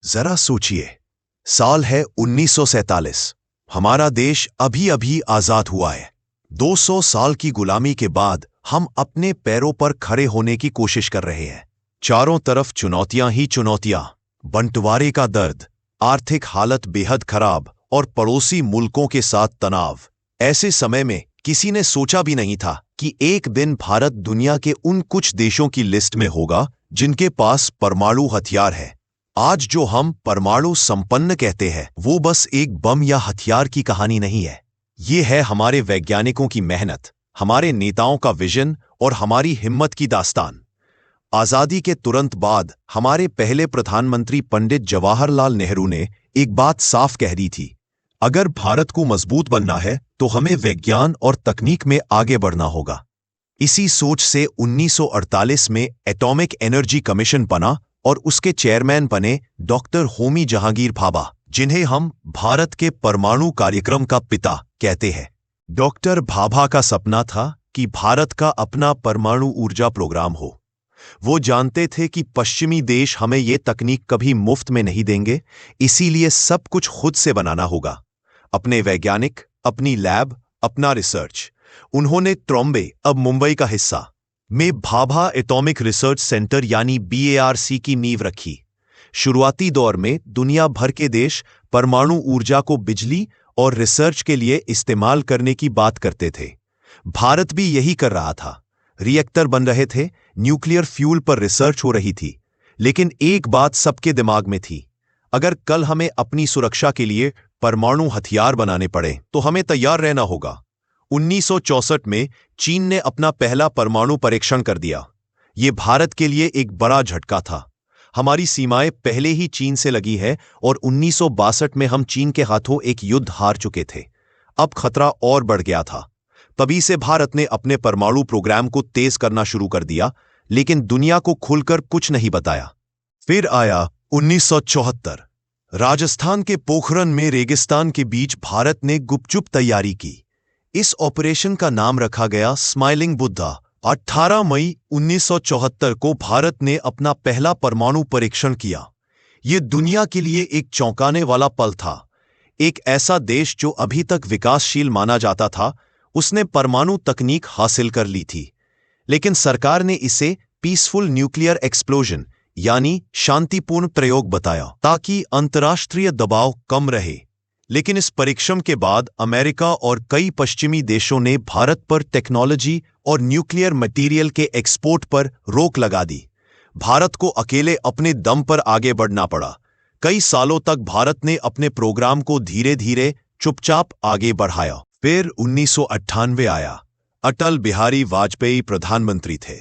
जरा सोचिए, साल है 1947। हमारा देश अभी अभी आजाद हुआ है। 200 साल की गुलामी के बाद हम अपने पैरों पर खड़े होने की कोशिश कर रहे हैं। चारों तरफ चुनौतियां ही चुनौतियां, बंटवारे का दर्द, आर्थिक हालत बेहद खराब और पड़ोसी मुल्कों के साथ तनाव। ऐसे समय में किसी ने सोचा भी नहीं था कि एक दिन भारत दुनिया के उन कुछ देशों की लिस्ट में होगा जिनके पास परमाणु हथियार है। आज जो हम परमाणु संपन्न कहते हैं वो बस एक बम या हथियार की कहानी नहीं है। ये है हमारे वैज्ञानिकों की मेहनत, हमारे नेताओं का विजन और हमारी हिम्मत की दास्तान। आजादी के तुरंत बाद हमारे पहले प्रधानमंत्री पंडित जवाहरलाल नेहरू ने एक बात साफ कह दी थी, अगर भारत को मजबूत बनना है तो हमें विज्ञान और तकनीक में आगे बढ़ना होगा। इसी सोच से 1948 में एटॉमिक एनर्जी कमीशन बना और उसके चेयरमैन बने डॉक्टर होमी जहांगीर भाभा, जिन्हें हम भारत के परमाणु कार्यक्रम का पिता कहते हैं। डॉक्टर भाभा का सपना था कि भारत का अपना परमाणु ऊर्जा प्रोग्राम हो। वो जानते थे कि पश्चिमी देश हमें ये तकनीक कभी मुफ्त में नहीं देंगे, इसीलिए सब कुछ खुद से बनाना होगा। अपने वैज्ञानिक, अपनी लैब, अपना रिसर्च। उन्होंने ट्रॉम्बे, अब मुंबई का हिस्सा, में भाभा एटॉमिक रिसर्च सेंटर यानी BARC की नींव रखी। शुरुआती दौर में दुनिया भर के देश परमाणु ऊर्जा को बिजली और रिसर्च के लिए इस्तेमाल करने की बात करते थे। भारत भी यही कर रहा था। रिएक्टर बन रहे थे, न्यूक्लियर फ्यूल पर रिसर्च हो रही थी। लेकिन एक बात सबके दिमाग में थी, अगर कल हमें अपनी सुरक्षा के लिए परमाणु हथियार बनाने पड़े तो हमें तैयार रहना होगा। 1964 में चीन ने अपना पहला परमाणु परीक्षण कर दिया। ये भारत के लिए एक बड़ा झटका था। हमारी सीमाएं पहले ही चीन से लगी है और 1962 में हम चीन के हाथों एक युद्ध हार चुके थे। अब खतरा और बढ़ गया था। तभी से भारत ने अपने परमाणु प्रोग्राम को तेज करना शुरू कर दिया, लेकिन दुनिया को खुलकर कुछ नहीं बताया। फिर आया 1974। राजस्थान के पोखरण में रेगिस्तान के बीच भारत ने गुपचुप तैयारी की। इस ऑपरेशन का नाम रखा गया स्माइलिंग बुद्धा। 18 मई 1974 को भारत ने अपना पहला परमाणु परीक्षण किया। यह दुनिया के लिए एक चौंकाने वाला पल था। एक ऐसा देश जो अभी तक विकासशील माना जाता था, उसने परमाणु तकनीक हासिल कर ली थी। लेकिन सरकार ने इसे पीसफुल न्यूक्लियर एक्सप्लोजन यानी शांतिपूर्ण प्रयोग बताया ताकि अंतर्राष्ट्रीय दबाव कम रहे। लेकिन इस परीक्षण के बाद अमेरिका और कई पश्चिमी देशों ने भारत पर टेक्नोलॉजी और न्यूक्लियर मटेरियल के एक्सपोर्ट पर रोक लगा दी। भारत को अकेले अपने दम पर आगे बढ़ना पड़ा। कई सालों तक भारत ने अपने प्रोग्राम को धीरे धीरे चुपचाप आगे बढ़ाया। फिर 1998 आया। अटल बिहारी वाजपेयी प्रधानमंत्री थे।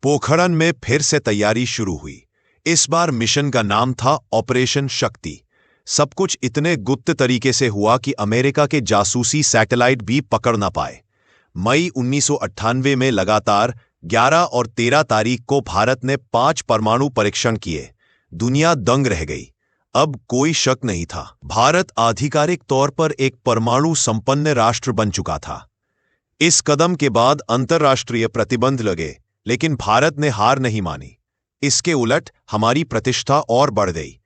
पोखरण में फिर से तैयारी शुरू हुई। इस बार मिशन का नाम था ऑपरेशन शक्ति। सब कुछ इतने गुप्त तरीके से हुआ कि अमेरिका के जासूसी सैटेलाइट भी पकड़ ना पाए। मई 1998 में लगातार 11 और 13 तारीख को भारत ने 5 परमाणु परीक्षण किए। दुनिया दंग रह गई। अब कोई शक नहीं था, भारत आधिकारिक तौर पर एक परमाणु संपन्न राष्ट्र बन चुका था। इस कदम के बाद अंतर्राष्ट्रीय प्रतिबंध लगे, लेकिन भारत ने हार नहीं मानी। इसके उलट हमारी प्रतिष्ठा और बढ़ गई।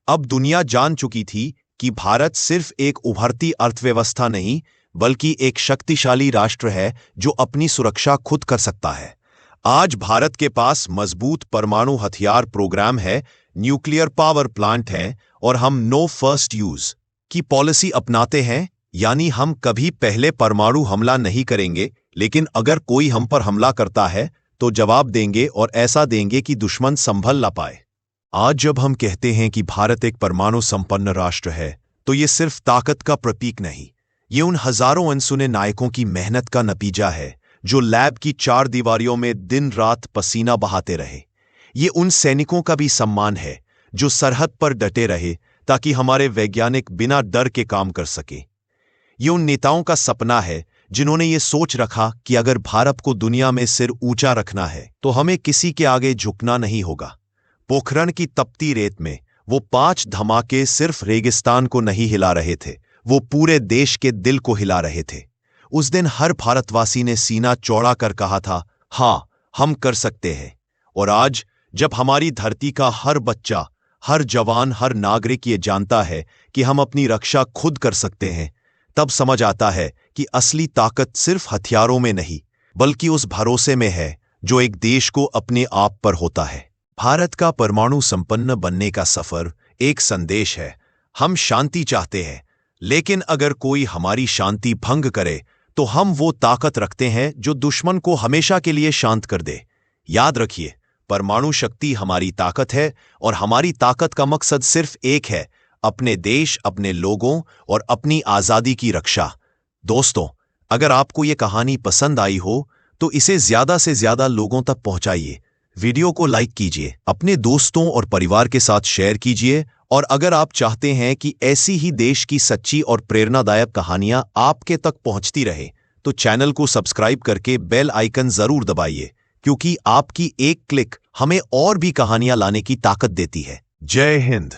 अब दुनिया जान चुकी थी कि भारत सिर्फ एक उभरती अर्थव्यवस्था नहीं, बल्कि एक शक्तिशाली राष्ट्र है जो अपनी सुरक्षा खुद कर सकता है। आज भारत के पास मजबूत परमाणु हथियार प्रोग्राम है, न्यूक्लियर पावर प्लांट है और हम नो फर्स्ट यूज की पॉलिसी अपनाते हैं, यानी हम कभी पहले परमाणु हमला नहीं करेंगे, लेकिन अगर कोई हम पर हमला करता है तो जवाब देंगे और ऐसा देंगे कि दुश्मन संभल ना पाए। आज जब हम कहते हैं कि भारत एक परमाणु संपन्न राष्ट्र है, तो ये सिर्फ ताकत का प्रतीक नहीं, ये उन हजारों अनसुने नायकों की मेहनत का नतीजा है जो लैब की 4 दीवारियों में दिन रात पसीना बहाते रहे। ये उन सैनिकों का भी सम्मान है जो सरहद पर डटे रहे ताकि हमारे वैज्ञानिक बिना डर के काम कर सके। ये उन नेताओं का सपना है जिन्होंने ये सोच रखा कि अगर भारत को दुनिया में सिर ऊंचा रखना है तो हमें किसी के आगे झुकना नहीं होगा। पोखरण की तपती रेत में वो 5 धमाके सिर्फ रेगिस्तान को नहीं हिला रहे थे, वो पूरे देश के दिल को हिला रहे थे। उस दिन हर भारतवासी ने सीना चौड़ा कर कहा था, हाँ हम कर सकते हैं। और आज जब हमारी धरती का हर बच्चा, हर जवान, हर नागरिक ये जानता है कि हम अपनी रक्षा खुद कर सकते हैं, तब समझ आता है कि असली ताकत सिर्फ हथियारों में नहीं, बल्कि उस भरोसे में है जो एक देश को अपने आप पर होता है। भारत का परमाणु संपन्न बनने का सफर एक संदेश है। हम शांति चाहते हैं, लेकिन अगर कोई हमारी शांति भंग करे तो हम वो ताकत रखते हैं जो दुश्मन को हमेशा के लिए शांत कर दे। याद रखिए, परमाणु शक्ति हमारी ताकत है और हमारी ताकत का मकसद सिर्फ एक है, अपने देश, अपने लोगों और अपनी आजादी की रक्षा। दोस्तों, अगर आपको ये कहानी पसंद आई हो तो इसे ज्यादा से ज्यादा लोगों तक पहुंचाइए। वीडियो को लाइक कीजिए, अपने दोस्तों और परिवार के साथ शेयर कीजिए, और अगर आप चाहते हैं कि ऐसी ही देश की सच्ची और प्रेरणादायक कहानियां आपके तक पहुंचती रहे तो चैनल को सब्सक्राइब करके बेल आइकन जरूर दबाइए, क्योंकि आपकी एक क्लिक हमें और भी कहानियां लाने की ताकत देती है। जय हिंद।